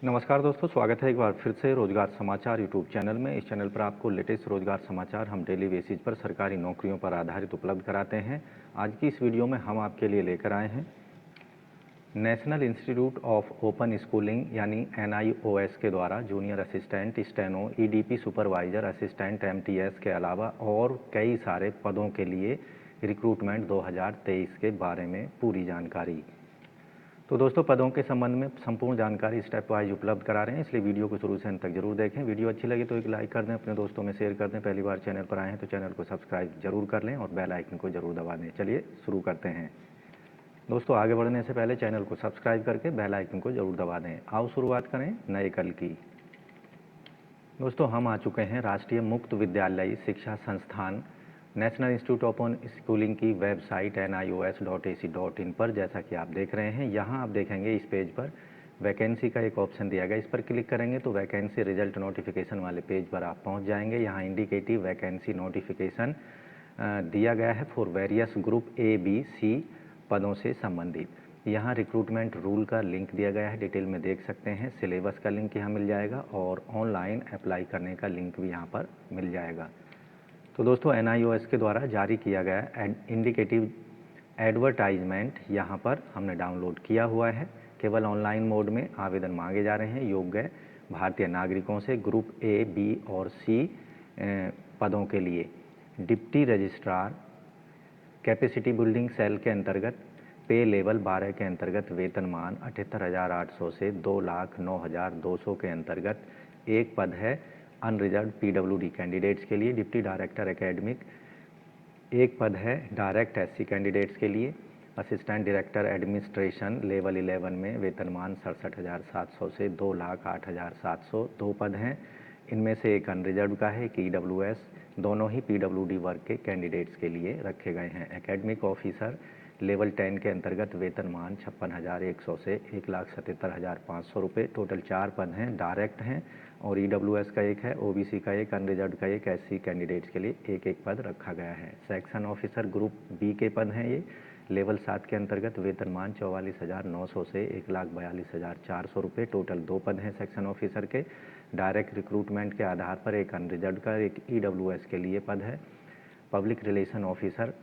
नमस्कार दोस्तों, स्वागत है एक बार फिर से रोजगार समाचार यूट्यूब चैनल में। इस चैनल पर आपको लेटेस्ट रोजगार समाचार हम डेली बेसिस पर सरकारी नौकरियों पर आधारित उपलब्ध कराते हैं। आज की इस वीडियो में हम आपके लिए लेकर आए हैं national institute of open schooling यानी NIOS के द्वारा junior assistant, steno, EDP supervisor, assistant MTS के अलावा और कई सारे पदों के लिए रिक्रूटमेंट 2023 के बारे में पूरी जानकारी। तो दोस्तों, पदों के संबंध में संपूर्ण जानकारी स्टेप वाइज उपलब्ध करा रहे हैं, इसलिए वीडियो को शुरू से अंत तक जरूर देखें। वीडियो अच्छी लगे तो एक लाइक कर दें, अपने दोस्तों में शेयर कर दें। पहली बार चैनल पर आए हैं तो चैनल को सब्सक्राइब जरूर कर लें और बेल आइकन को जरूर दबा दें। चलिए शुरू करते हैं। दोस्तों, आगे बढ़ने से पहले चैनल को सब्सक्राइब करके बेल आइकन को जरूर दबा दें। आओ शुरुआत करें नए कल की। दोस्तों, हम आ चुके हैं राष्ट्रीय मुक्त विद्यालयी शिक्षा संस्थान national institute of open schooling की वेबसाइट nios.ac.in पर। जैसा कि आप देख रहे हैं, यहाँ आप देखेंगे इस पेज पर वैकेंसी का एक ऑप्शन दिया गया। इस पर क्लिक करेंगे तो वैकेंसी रिजल्ट नोटिफिकेशन वाले पेज पर आप पहुँच जाएंगे। यहाँ इंडिकेटिव वैकेंसी नोटिफिकेशन दिया गया है for various group A, B, C पदों से संबंधित। यहाँ रिक्रूटमेंट रूल का लिंक दिया गया है, डिटेल में देख सकते हैं। सिलेबस का लिंक यहाँ मिल जाएगा और ऑनलाइन अप्लाई करने का लिंक भी यहाँ पर मिल जाएगा। तो दोस्तों, NIOS के द्वारा जारी किया गया इंडिकेटिव एडवर्टाइजमेंट यहाँ पर हमने डाउनलोड किया हुआ है। केवल ऑनलाइन मोड में आवेदन मांगे जा रहे हैं योग्य भारतीय नागरिकों से ग्रुप A, B और C पदों के लिए। Deputy registrar capacity building cell के अंतर्गत पे लेवल 12 के अंतर्गत वेतनमान 78,800 से 2,09,200 के अंतर्गत एक पद है अनरिजर्व PWD कैंडिडेट्स के लिए। डिप्टी डायरेक्टर एकेडमिक एक पद है डायरेक्ट SC कैंडिडेट्स के लिए। असिस्टेंट डायरेक्टर एडमिनिस्ट्रेशन लेवल 11 में वेतनमान 67,700 से 2,08,700 दो पद हैं। इनमें से एक अनरिजर्व का है, एक EWS, दोनों ही PWD वर्ग के कैंडिडेट्स के लिए रखे गए हैं। एकेडमिक ऑफिसर लेवल 10 के अंतर्गत वेतनमान 56,100 से 1,77,500 रुपये। टोटल 4 पद हैं, डायरेक्ट हैं और EWS का एक है, OBC का एक, अनरिजर्व का एक, SC कैंडिडेट्स के लिए एक एक पद रखा गया है। सेक्शन ऑफिसर ग्रुप B के पद हैं ये। लेवल 7 के अंतर्गत वेतनमान 44,900 से 1,42,400 रुपये। टोटल 2 पद हैं सेक्शन ऑफिसर के। डायरेक्ट रिक्रूटमेंट के आधार पर एक अनरिजर्व का एक EWS के लिए पद है। पब्लिक रिलेशन ऑफिसर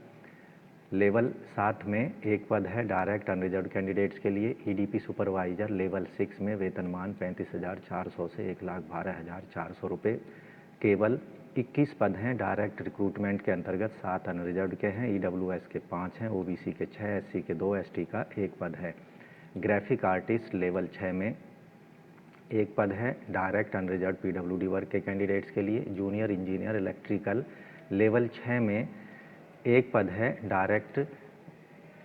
लेवल 7 में एक पद है डायरेक्ट अनरिजर्व कैंडिडेट्स के लिए। EDP सुपरवाइजर लेवल 6 में वेतनमान 35,400 से 1,12,400 रुपये। केवल 21 पद हैं डायरेक्ट रिक्रूटमेंट के अंतर्गत, 7 अनरिजर्व के हैं, EWS के 5 हैं, OBC के 6, SC के 2, ST का एक पद है। ग्राफिक आर्टिस्ट लेवल 6 में एक पद है डायरेक्ट अनरिजर्व PWD वर्ग के कैंडिडेट्स के लिए। जूनियर इंजीनियर इलेक्ट्रिकल लेवल 6 में एक पद है डायरेक्ट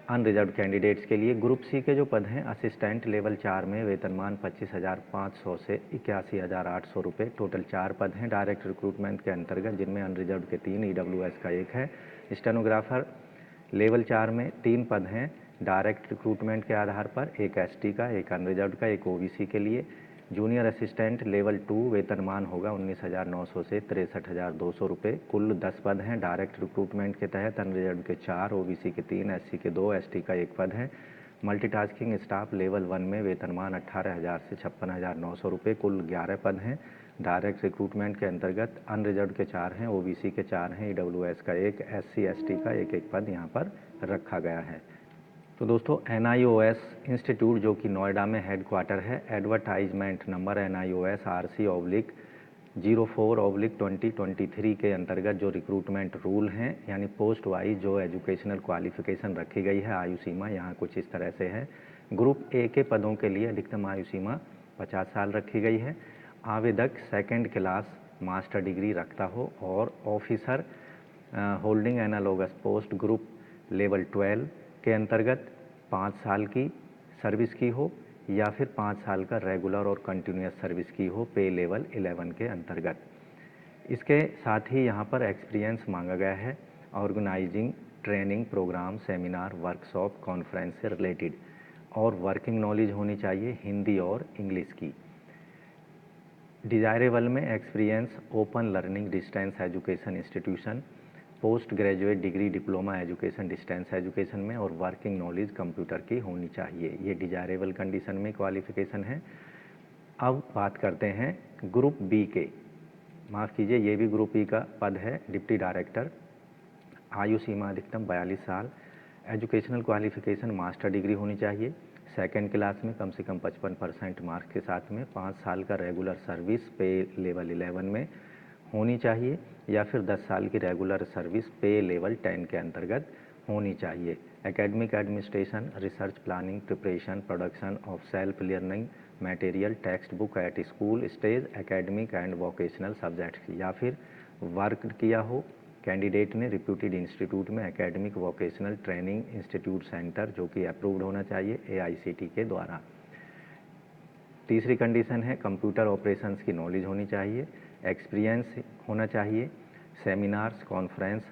अनरिजर्व कैंडिडेट्स के लिए। ग्रुप C के जो पद हैं असिस्टेंट लेवल 4 में वेतनमान 25,500 से 81,800 रुपये। टोटल 4 पद हैं डायरेक्ट रिक्रूटमेंट के अंतर्गत, जिनमें अनरिजर्व के 3, EWS का एक है। स्टेनोग्राफर लेवल 4 में 3 पद हैं डायरेक्ट रिक्रूटमेंट के आधार पर, एक ST का, एक अनरिजर्व का, एक OBC के लिए। जूनियर असिस्टेंट लेवल 2 वेतनमान होगा 19,900 से 63,200 रुपये। कुल 10 पद हैं डायरेक्ट रिक्रूटमेंट के तहत, अनरिजर्व के 4, OBC के 3, SC के 2, ST का एक पद है। मल्टीटास्किंग स्टाफ लेवल 1 में वेतनमान 18,000 से 56,900 रुपये। कुल 11 पद हैं डायरेक्ट रिक्रूटमेंट के अंतर्गत, अनरिजर्व के 4 हैं, OBC के 4 हैं, EWS का एक, SC ST का एक एक पद यहाँ पर रखा गया है। तो दोस्तों, NIOS इंस्टीट्यूट जो कि नोएडा में हेडक्वार्टर है, एडवर्टाइजमेंट नंबर NIOS RC/04/2023 के अंतर्गत जो रिक्रूटमेंट रूल हैं, यानी पोस्ट वाइज जो एजुकेशनल क्वालिफिकेशन रखी गई है, आयु सीमा यहाँ कुछ इस तरह से है। ग्रुप A के पदों के लिए अधिकतम आयु सीमा 50 साल रखी गई है। आवेदक सेकेंड क्लास मास्टर डिग्री रखता हो और officer holding analogous post group level 12 के अंतर्गत 5 साल की सर्विस की हो या फिर 5 साल का रेगुलर और कंटिन्यूस सर्विस की हो पे लेवल 11 के अंतर्गत। इसके साथ ही यहाँ पर एक्सपीरियंस मांगा गया है organising training programme, seminar, workshop, conference से रिलेटेड, और वर्किंग नॉलेज होनी चाहिए हिंदी और इंग्लिश की। डिजायरेबल में experience open learning distance education institution, post graduate degree, diploma education distance education में, और वर्किंग नॉलेज कंप्यूटर की होनी चाहिए। ये डिजायरेबल कंडीशन में क्वालिफिकेशन है। अब बात करते हैं ग्रुप बी के। माफ़ कीजिए, ये भी ग्रुप ई का पद है, डिप्टी डायरेक्टर। आयु सीमा अधिकतम 42 साल। एजुकेशनल क्वालिफिकेशन मास्टर डिग्री होनी चाहिए। सेकंड क्लास में कम से कम 55% मार्क्स के साथ में 5 साल का रेगुलर सर्विस पे लेवल 11 में होनी चाहिए, या फिर 10 साल की रेगुलर सर्विस पे लेवल 10 के अंतर्गत होनी चाहिए। Academic administration, research planning, preparation, production of self learning material, text book at school stage, academic and vocational subjects, या फिर वर्क किया हो कैंडिडेट ने रिप्यूटेड इंस्टीट्यूट में, academic vocational training institute centre जो कि अप्रूव्ड होना चाहिए AICTE के द्वारा। तीसरी कंडीशन है कंप्यूटर ऑपरेशंस की नॉलेज होनी चाहिए, एक्सपीरियंस होना चाहिए, seminars, conference,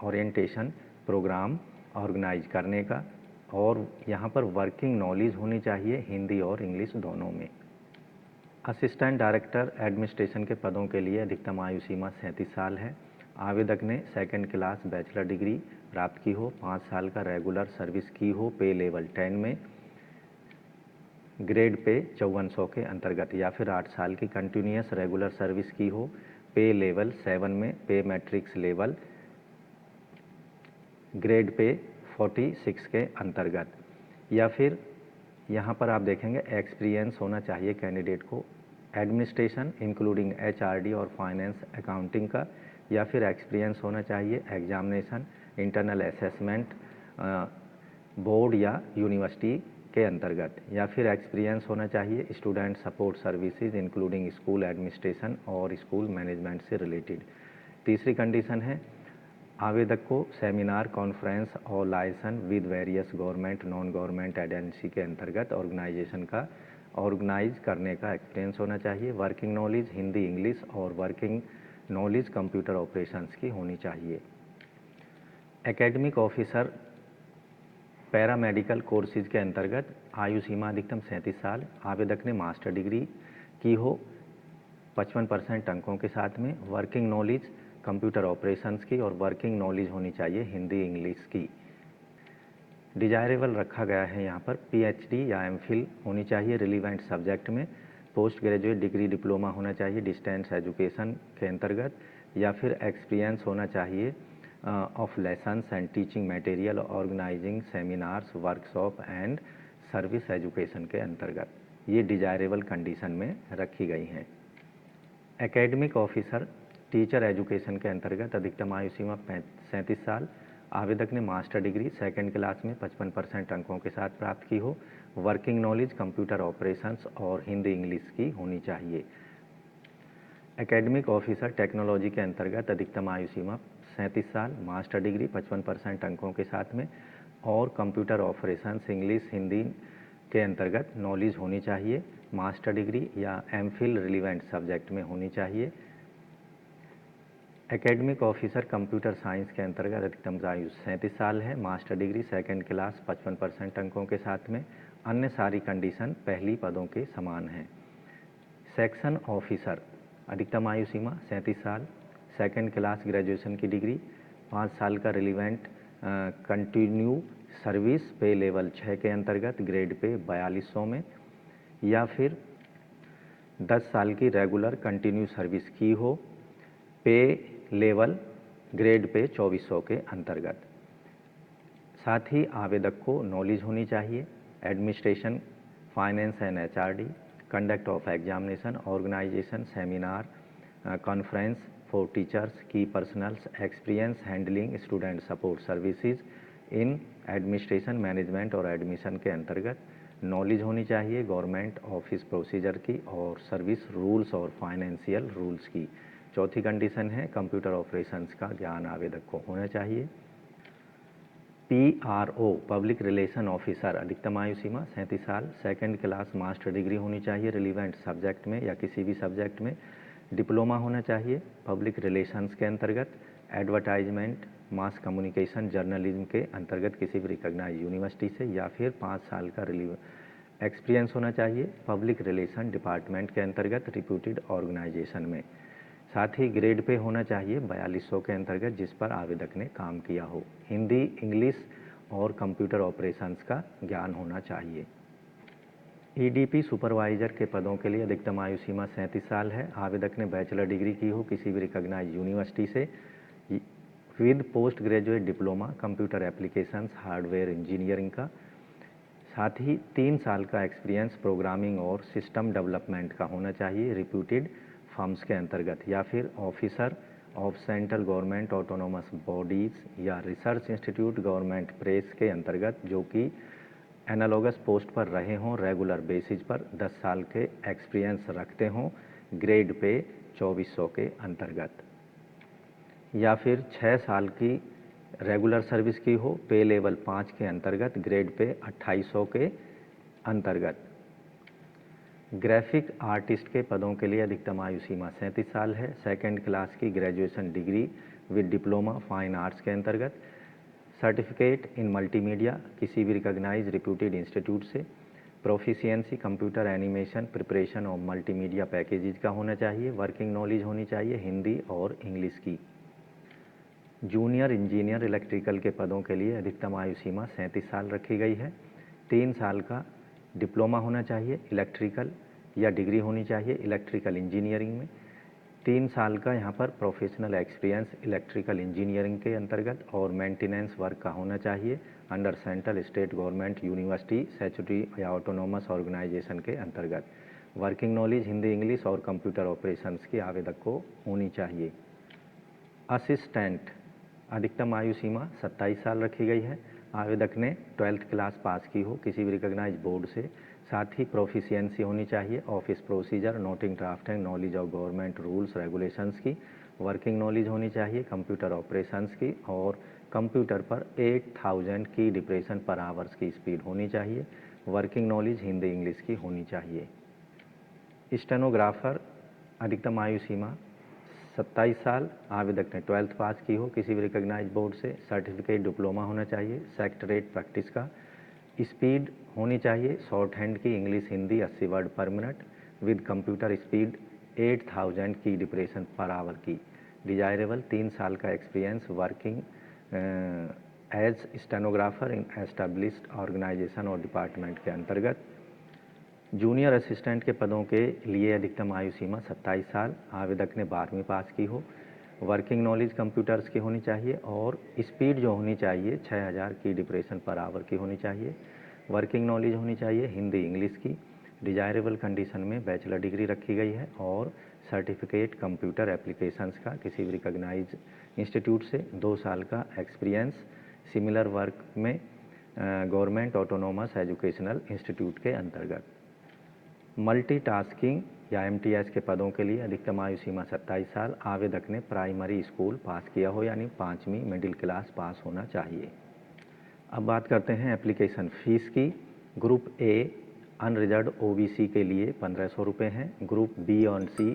orientation programme organise करने का, और यहाँ पर वर्किंग नॉलेज होनी चाहिए हिंदी और इंग्लिश दोनों में। असिस्टेंट डायरेक्टर एडमिनिस्ट्रेशन के पदों के लिए अधिकतम आयु सीमा 37 साल है। आवेदक ने सेकंड क्लास बैचलर डिग्री प्राप्त की हो, 5 साल का रेगुलर सर्विस की हो पे लेवल 10 में, ग्रेड पे 5400 के अंतर्गत, या फिर 8 साल की कंटिन्यूस रेगुलर सर्विस की हो पे लेवल 7 में, पे मैट्रिक्स लेवल ग्रेड पे 46 के अंतर्गत, या फिर यहाँ पर आप देखेंगे एक्सपीरियंस होना चाहिए कैंडिडेट को एडमिनिस्ट्रेशन इंक्लूडिंग HRD और फाइनेंस अकाउंटिंग का, या फिर एक्सपीरियंस होना चाहिए एग्जामिनेशन, इंटरनल असेसमेंट बोर्ड या यूनिवर्सिटी के अंतर्गत, या फिर एक्सपीरियंस होना चाहिए student support services including school administration और स्कूल मैनेजमेंट से रिलेटेड। तीसरी कंडीशन है आवेदक को सेमिनार, कॉन्फ्रेंस और licence with various government non government agency के अंतर्गत ऑर्गेनाइजेशन का ऑर्गेनाइज करने का एक्सपीरियंस होना चाहिए। वर्किंग नॉलेज हिंदी इंग्लिश और वर्किंग नॉलेज कंप्यूटर ऑपरेशंस की होनी चाहिए। एकेडमिक ऑफिसर पैरामेडिकल कोर्सेज के अंतर्गत आयु सीमा अधिकतम 37 साल। आवेदक ने मास्टर डिग्री की हो 55% अंकों के साथ में। वर्किंग नॉलेज कंप्यूटर ऑपरेशंस की और वर्किंग नॉलेज होनी चाहिए हिंदी इंग्लिश की। डिजायरेबल रखा गया है यहाँ पर PhD या MPhil होनी चाहिए रिलीवेंट सब्जेक्ट में। पोस्ट ग्रेजुएट डिग्री डिप्लोमा होना चाहिए डिस्टेंस एजुकेशन के अंतर्गत, या फिर एक्सपीरियंस होना चाहिए of lessons and teaching material organising seminars workshop and service education के अंतर्गत। ये डिजायरेबल कंडीशन में रखी गई हैं। एकेडमिक ऑफिसर टीचर एजुकेशन के अंतर्गत अधिकतम आयु सीमा 37 साल। आवेदक ने मास्टर डिग्री सेकंड क्लास में 55% अंकों के साथ प्राप्त की हो। वर्किंग नॉलेज कंप्यूटर ऑपरेशंस और हिंदी इंग्लिश की होनी चाहिए। एकेडमिक ऑफिसर टेक्नोलॉजी के अंतर्गत अधिकतम आयु सीमा 37 साल, मास्टर डिग्री 55% अंकों के साथ में, और कंप्यूटर ऑपरेशंस इंग्लिश हिंदी के अंतर्गत नॉलेज होनी चाहिए। मास्टर डिग्री या MPhil रिलीवेंट सब्जेक्ट में होनी चाहिए। एकेडमिक ऑफिसर कंप्यूटर साइंस के अंतर्गत अधिकतम आयु 37 साल है। मास्टर डिग्री सेकंड क्लास 55% अंकों के साथ में। अन्य सारी कंडीशन पहली पदों के समान हैं। सेक्शन ऑफिसर अधिकतम आयु सीमा 37 साल, सेकंड क्लास ग्रेजुएशन की डिग्री, 5 साल का रिलीवेंट कंटिन्यू सर्विस पे लेवल 6 के अंतर्गत ग्रेड पे 4200 में, या फिर 10 साल की रेगुलर कंटिन्यू सर्विस की हो पे लेवल ग्रेड पे 2400 के अंतर्गत। साथ ही आवेदक को नॉलेज होनी चाहिए administration, finance and HRD, conduct of examination, organisation seminar, conference for teachers, की personnels, experience handling student support services in administration, management और एडमिशन के अंतर्गत नॉलेज होनी चाहिए गवर्नमेंट ऑफिस प्रोसीजर की और सर्विस रूल्स और फाइनेंशियल रूल्स की। चौथी कंडीशन है कंप्यूटर ऑपरेशंस का ज्ञान आवेदक को होना चाहिए। PRO पब्लिक रिलेशन ऑफिसर अधिकतम आयु सीमा 37 साल, सेकंड क्लास मास्टर डिग्री होनी चाहिए रिलीवेंट सब्जेक्ट में या किसी भी सब्जेक्ट में। डिप्लोमा होना चाहिए पब्लिक रिलेशंस के अंतर्गत, एडवर्टाइजमेंट, मास कम्युनिकेशन, जर्नलिज्म के अंतर्गत किसी भी रिकॉग्नाइज यूनिवर्सिटी से, या फिर 5 साल का एक्सपीरियंस होना चाहिए पब्लिक रिलेशन डिपार्टमेंट के अंतर्गत रिप्यूटेड ऑर्गेनाइजेशन में। साथ ही ग्रेड पे होना चाहिए 4200 के अंतर्गत जिस पर आवेदक ने काम किया हो। हिंदी, इंग्लिश और कंप्यूटर ऑपरेशंस का ज्ञान होना चाहिए। ईडीपी सुपरवाइजर के पदों के लिए अधिकतम आयु सीमा 37 साल है। आवेदक ने बैचलर डिग्री की हो किसी भी रिकॉग्नाइज्ड यूनिवर्सिटी से with post graduate diploma computer applications hardware engineering का, साथ ही 3 साल का एक्सपीरियंस प्रोग्रामिंग और सिस्टम डेवलपमेंट का होना चाहिए रिप्यूटेड फर्म्स के अंतर्गत, या फिर officer of central government autonomous bodies या रिसर्च इंस्टीट्यूट गवर्नमेंट प्रेस के अंतर्गत जो कि एनालॉगस पोस्ट पर रहे हों रेगुलर बेसिस पर 10 साल के एक्सपीरियंस रखते हों ग्रेड पे 2400 के अंतर्गत, या फिर 6 साल की रेगुलर सर्विस की हो पे लेवल 5 के अंतर्गत ग्रेड पे 2800 के अंतर्गत। ग्राफिक आर्टिस्ट के पदों के लिए अधिकतम आयु सीमा 37 साल है। सेकेंड क्लास की graduation degree with diploma fine arts के अंतर्गत, सर्टिफिकेट इन मल्टीमीडिया किसी भी रिकॉग्नाइज्ड रिप्यूटेड इंस्टीट्यूट से, प्रोफिशिएंसी कंप्यूटर एनिमेशन प्रिपरेशन और मल्टीमीडिया पैकेजेज का होना चाहिए। वर्किंग नॉलेज होनी चाहिए हिंदी और इंग्लिश की। जूनियर इंजीनियर इलेक्ट्रिकल के पदों के लिए अधिकतम आयु सीमा 37 साल रखी गई है। 3 साल का डिप्लोमा होना चाहिए इलेक्ट्रिकल या डिग्री होनी चाहिए इलेक्ट्रिकल इंजीनियरिंग में। 3 साल का यहाँ पर प्रोफेशनल एक्सपीरियंस इलेक्ट्रिकल इंजीनियरिंग के अंतर्गत और मेंटेनेंस वर्क का होना चाहिए under central state government university statutory या ऑटोनोमस ऑर्गेनाइजेशन के अंतर्गत। वर्किंग नॉलेज हिंदी इंग्लिश और कंप्यूटर ऑपरेशंस की आवेदक को होनी चाहिए। असिस्टेंट अधिकतम आयु सीमा 27 साल रखी गई है। आवेदक ने 12th क्लास पास की हो किसी भी रिकॉग्नाइज्ड बोर्ड से, साथ ही प्रोफिशिएंसी होनी चाहिए office procedure noting drafting knowledge of government rules regulations की। वर्किंग नॉलेज होनी चाहिए कंप्यूटर ऑपरेशंस की और कंप्यूटर पर 8000 की डिप्रेशन पर आवर्स की स्पीड होनी चाहिए। वर्किंग नॉलेज हिंदी इंग्लिश की होनी चाहिए। स्टेनोग्राफर अधिकतम आयु सीमा 27 साल। आवेदक ने 12th पास की हो किसी भी रिकॉग्नाइज्ड बोर्ड से, सर्टिफिकेट डिप्लोमा होना चाहिए सेक्रेटरेट प्रैक्टिस का। स्पीड होनी चाहिए शॉर्ट हैंड की इंग्लिश हिंदी 80 वर्ड पर मिनट विद कंप्यूटर स्पीड 8000 की डिप्रेशन पर आवर की। डिजायरेबल 3 साल का एक्सपीरियंस वर्किंग एज स्टेनोग्राफर इन एस्टेब्लिश्ड ऑर्गेनाइजेशन और डिपार्टमेंट के अंतर्गत। जूनियर असिस्टेंट के पदों के लिए अधिकतम आयु सीमा 27 साल। आवेदक ने 12वीं पास की हो। वर्किंग नॉलेज कंप्यूटर्स की होनी चाहिए और स्पीड जो होनी चाहिए 6000 की डिप्रेशन पर आवर की होनी चाहिए। वर्किंग नॉलेज होनी चाहिए हिंदी इंग्लिश की। डिजायरेबल कंडीशन में बैचलर डिग्री रखी गई है और सर्टिफिकेट कंप्यूटर एप्लीकेशंस का किसी भी रिकॉग्नाइज्ड इंस्टीट्यूट से। 2 साल का एक्सपीरियंस सिमिलर वर्क में गवर्नमेंट ऑटोनोमस एजुकेशनल इंस्टीट्यूट के अंतर्गत। मल्टीटास्किंग या एमटीएस के पदों के लिए अधिकतम आयु सीमा 27 साल। आवेदक ने प्राइमरी स्कूल पास किया हो यानी 5वीं मिडिल क्लास पास होना चाहिए। अब बात करते हैं एप्लीकेशन फ़ीस की। ग्रुप ए अनरिजर्व्ड ओबीसी के लिए 1500 रुपये हैं। ग्रुप बी और सी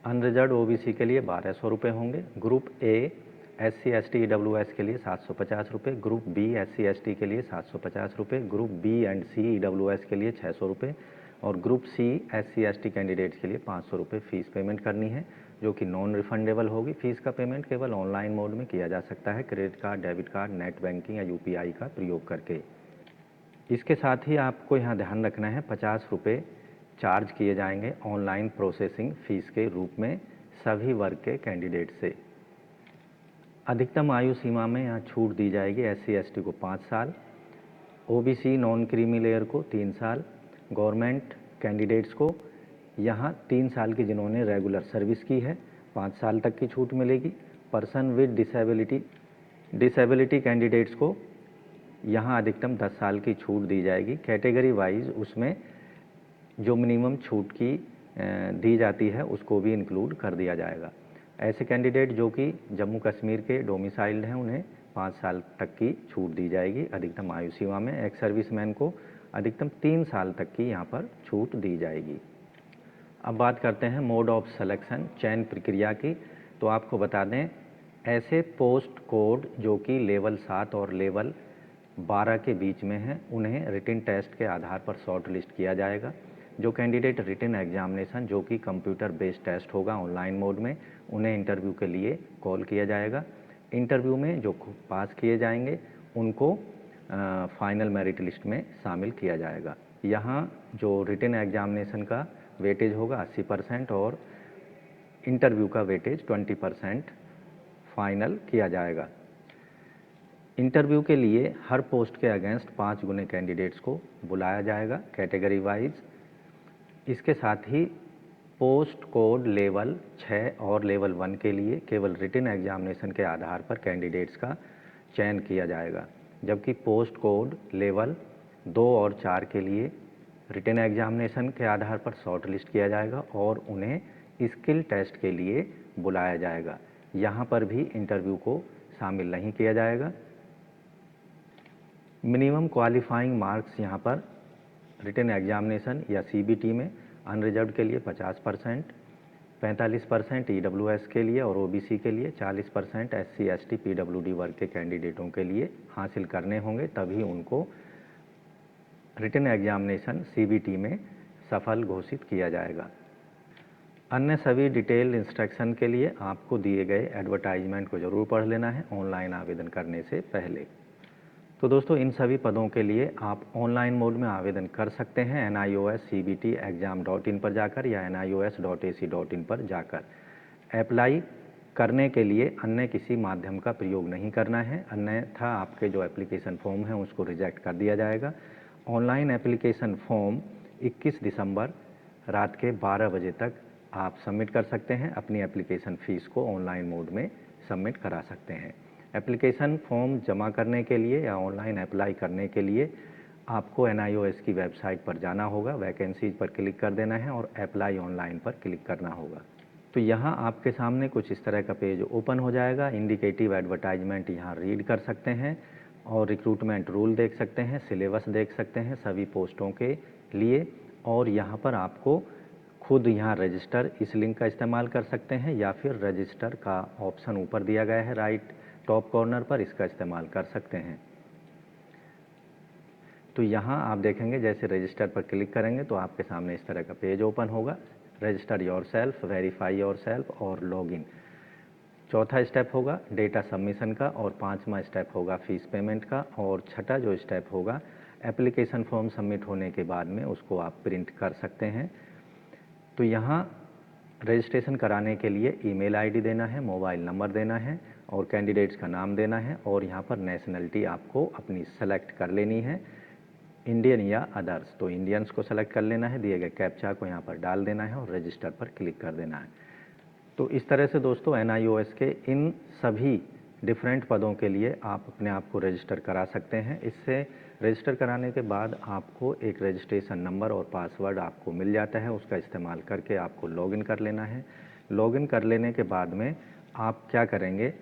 अनरिजर्व्ड ओबीसी के लिए 1200 रुपये होंगे। Group A SC ST EWS के लिए 750 रुपये। ग्रुप बी SC ST के लिए 750 रुपये। Group B and C EWS के लिए 600 रुपये और group C SC ST candidates के लिए 500 रुपये फ़ीस पेमेंट करनी है, जो कि नॉन रिफंडेबल होगी। फ़ीस का पेमेंट केवल ऑनलाइन मोड में किया जा सकता है credit card debit card net banking या UPI का प्रयोग करके। इसके साथ ही आपको यहाँ ध्यान रखना है 50 रुपये चार्ज किए जाएंगे ऑनलाइन प्रोसेसिंग फ़ीस के रूप में सभी वर्ग के कैंडिडेट से। अधिकतम आयु सीमा में यहाँ छूट दी जाएगी SC ST को 5 साल, OBC नॉन क्रीमी लेयर को 3 साल, गवर्नमेंट कैंडिडेट्स को यहाँ 3 साल की जिन्होंने रेगुलर सर्विस की है 5 साल तक की छूट मिलेगी। पर्सन विद डिसेबिलिटी कैंडिडेट्स को यहाँ अधिकतम 10 साल की छूट दी जाएगी। कैटेगरी वाइज उसमें जो मिनिमम छूट की दी जाती है उसको भी इंक्लूड कर दिया जाएगा। ऐसे कैंडिडेट जो कि जम्मू कश्मीर के डोमिसाइल्ड हैं उन्हें 5 साल तक की छूट दी जाएगी अधिकतम आयु सीमा में। एक्स सर्विसमैन को अधिकतम 3 साल तक की यहाँ पर छूट दी जाएगी। अब बात करते हैं मोड ऑफ सिलेक्शन चयन प्रक्रिया की। तो आपको बता दें ऐसे पोस्ट कोड जो कि लेवल 7 और लेवल 12 के बीच में हैं उन्हें रिटन टेस्ट के आधार पर शॉर्ट लिस्ट किया जाएगा। जो कैंडिडेट रिटन एग्जामिनेशन जो कि कंप्यूटर बेस्ड टेस्ट होगा ऑनलाइन मोड में, उन्हें इंटरव्यू के लिए कॉल किया जाएगा। इंटरव्यू में जो पास किए जाएंगे उनको फाइनल मेरिट लिस्ट में शामिल किया जाएगा। यहाँ जो रिटन एग्जामिनेशन का वेटेज होगा 80% और इंटरव्यू का वेटेज 20% फाइनल किया जाएगा। इंटरव्यू के लिए हर पोस्ट के अगेंस्ट 5 गुने कैंडिडेट्स को बुलाया जाएगा कैटेगरी वाइज। इसके साथ ही पोस्ट कोड लेवल 6 और लेवल 1 के लिए केवल रिटन एग्जामिनेशन के आधार पर कैंडिडेट्स का चयन किया जाएगा, जबकि पोस्ट कोड लेवल 2 और 4 के लिए रिटन एग्जामिनेशन के आधार पर शॉर्ट लिस्ट किया जाएगा और उन्हें स्किल टेस्ट के लिए बुलाया जाएगा। यहाँ पर भी इंटरव्यू को शामिल नहीं किया जाएगा। मिनिमम क्वालिफाइंग मार्क्स यहाँ पर रिटन एग्जामिनेशन या सीबीटी में अनरिजर्व्ड के लिए 50%, 45% ईडब्ल्यूएस के लिए और ओबीसी के लिए, 40% एससी एसटी पीडब्ल्यूडी वर्ग के कैंडिडेटों के लिए हासिल करने होंगे, तभी उनको रिटन एग्जामिनेशन सीबीटी में सफल घोषित किया जाएगा। अन्य सभी डिटेल्ड इंस्ट्रक्शन के लिए आपको दिए गए एडवर्टाइजमेंट को ज़रूर पढ़ लेना है ऑनलाइन आवेदन करने से पहले। तो दोस्तों, इन सभी पदों के लिए आप ऑनलाइन मोड में आवेदन कर सकते हैं nioscbtexam.in पर जाकर या nios.ac.in पर जाकर। अप्लाई करने के लिए अन्य किसी माध्यम का प्रयोग नहीं करना है, अन्यथा आपके जो एप्लीकेशन फॉर्म है उसको रिजेक्ट कर दिया जाएगा। ऑनलाइन एप्लीकेशन फॉर्म 21 दिसंबर रात के 12 बजे तक आप सबमिट कर सकते हैं। अपनी एप्लीकेशन फ़ीस को ऑनलाइन मोड में सबमिट करा सकते हैं। एप्लीकेशन फॉर्म जमा करने के लिए या ऑनलाइन अप्लाई करने के लिए आपको NIOS की वेबसाइट पर जाना होगा, वैकेंसीज पर क्लिक कर देना है और अप्लाई ऑनलाइन पर क्लिक करना होगा। तो यहाँ आपके सामने कुछ इस तरह का पेज ओपन हो जाएगा। इंडिकेटिव एडवर्टाइजमेंट यहाँ रीड कर सकते हैं और रिक्रूटमेंट रूल देख सकते हैं, सिलेबस देख सकते हैं सभी पोस्टों के लिए, और यहाँ पर आपको खुद यहाँ रजिस्टर इस लिंक का इस्तेमाल कर सकते हैं या फिर रजिस्टर का ऑप्शन ऊपर दिया गया है राइट टॉप कॉर्नर पर, इसका इस्तेमाल कर सकते हैं। तो यहाँ आप देखेंगे जैसे रजिस्टर पर क्लिक करेंगे तो आपके सामने इस तरह का पेज ओपन होगा। रजिस्टर योरसेल्फ, वेरीफाई योरसेल्फ और लॉगिन। चौथा स्टेप होगा डेटा सबमिशन का और 5वां स्टेप होगा फीस पेमेंट का और छठा जो स्टेप होगा एप्लीकेशन फॉर्म सबमिट होने के बाद में उसको आप प्रिंट कर सकते हैं। तो यहाँ रजिस्ट्रेशन कराने के लिए ईमेल आईडी देना है, मोबाइल नंबर देना है और कैंडिडेट्स का नाम देना है और यहाँ पर नेशनलिटी आपको अपनी सेलेक्ट कर लेनी है, इंडियन या अदर्स। तो इंडियंस को सेलेक्ट कर लेना है, दिए गए कैप्चा को यहाँ पर डाल देना है और रजिस्टर पर क्लिक कर देना है। तो इस तरह से दोस्तों NIOS के इन सभी डिफरेंट पदों के लिए आप अपने आप को रजिस्टर करा सकते हैं। इससे रजिस्टर कराने के बाद आपको एक रजिस्ट्रेशन नंबर और पासवर्ड आपको मिल जाता है, उसका इस्तेमाल करके आपको लॉगिन कर लेना है। लॉगिन कर लेने के बाद में आप क्या करेंगे,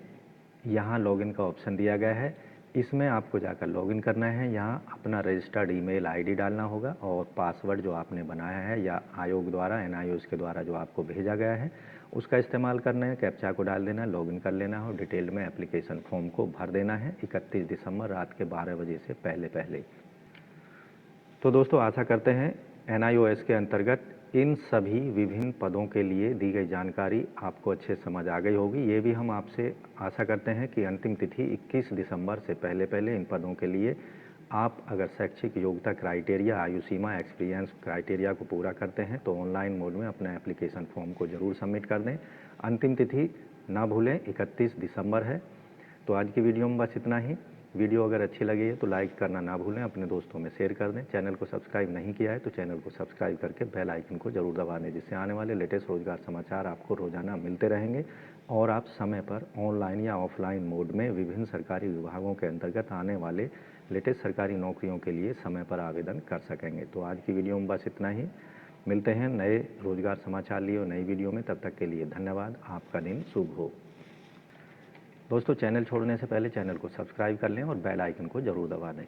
यहाँ लॉगिन का ऑप्शन दिया गया है, इसमें आपको जाकर लॉगिन करना है। यहाँ अपना रजिस्टर्ड ईमेल आईडी डालना होगा और पासवर्ड जो आपने बनाया है या आयोग द्वारा NIOS के द्वारा जो आपको भेजा गया है उसका इस्तेमाल करना है। कैप्चा को डाल देना है, लॉगिन कर लेना है और डिटेल में एप्लीकेशन फॉर्म को भर देना है 31 दिसंबर रात के 12 बजे से पहले। तो दोस्तों, आशा करते हैं NIOS के अंतर्गत इन सभी विभिन्न पदों के लिए दी गई जानकारी आपको अच्छे समझ आ गई होगी। ये भी हम आपसे आशा करते हैं कि अंतिम तिथि 21 दिसंबर से पहले इन पदों के लिए आप अगर शैक्षिक योग्यता क्राइटेरिया, आयु सीमा, एक्सपीरियंस क्राइटेरिया को पूरा करते हैं तो ऑनलाइन मोड में अपना एप्लीकेशन फॉर्म को ज़रूर सबमिट कर दें। अंतिम तिथि ना भूलें 31 दिसंबर है। तो आज की वीडियो में बस इतना ही। वीडियो अगर अच्छी लगी है तो लाइक करना ना भूलें, अपने दोस्तों में शेयर कर दें। चैनल को सब्सक्राइब नहीं किया है तो चैनल को सब्सक्राइब करके बेल आइकन को जरूर दबा दें, जिससे आने वाले लेटेस्ट रोजगार समाचार आपको रोजाना मिलते रहेंगे और आप समय पर ऑनलाइन या ऑफलाइन मोड में विभिन्न सरकारी विभागों के अंतर्गत आने वाले लेटेस्ट सरकारी नौकरियों के लिए समय पर आवेदन कर सकेंगे। तो आज की वीडियो में बस इतना ही। मिलते हैं नए रोजगार समाचार लिए और नई वीडियो में। तब तक के लिए धन्यवाद। आपका दिन शुभ हो। दोस्तों, चैनल छोड़ने से पहले चैनल को सब्सक्राइब कर लें और बेल आइकन को ज़रूर दबा दें।